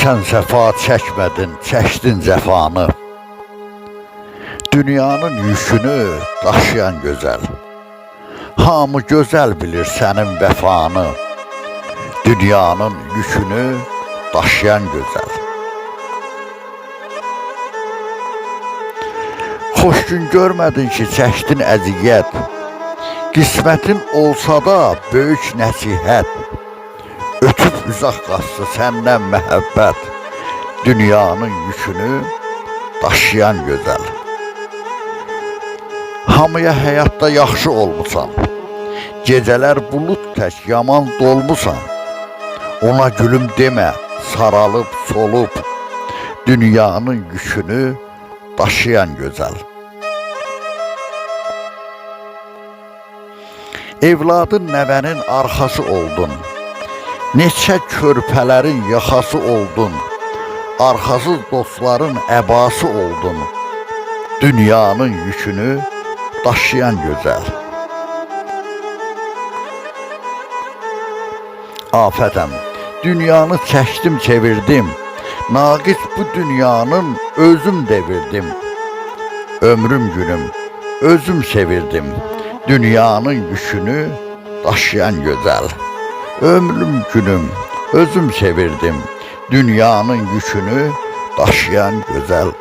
Sen sefa çekmedin, çektin cefanı. Dünyanın yükünü daşıyan güzel. Hamı güzel bilir senin vefanı. Dünyanın yükünü daşıyan güzel. Hoş gün görmedin ki çəkdin əziyyət. Qismətin olsa da böyük nəsihət. Ötüb uzaq qaçdı səndən məhəbbət. Dünyanın yükünü daşıyan gözəl. Hamıya həyatda yaxşı olmusan. Gecələr bulud tək yaman dolmusan. Ona gülüm demə, saralıb solub. Dünyanın yükünü daşıyan gözəl. Evladın nəvənin arxası oldun. Neçə körpələrin yaxası oldun. Arxasız dostların əbası oldun. Dünyanın yükünü daşıyan gözəl. Afətəm, dünyanı çəkdim çevirdim. Naqis bu dünyanın özüm devirdim. Ömrüm günüm özüm sevirdim. Dünyanın yükünü daşıyan gözəl. Ömrüm günüm özüm sevirdim. Dünyanın yükünü daşıyan gözəl.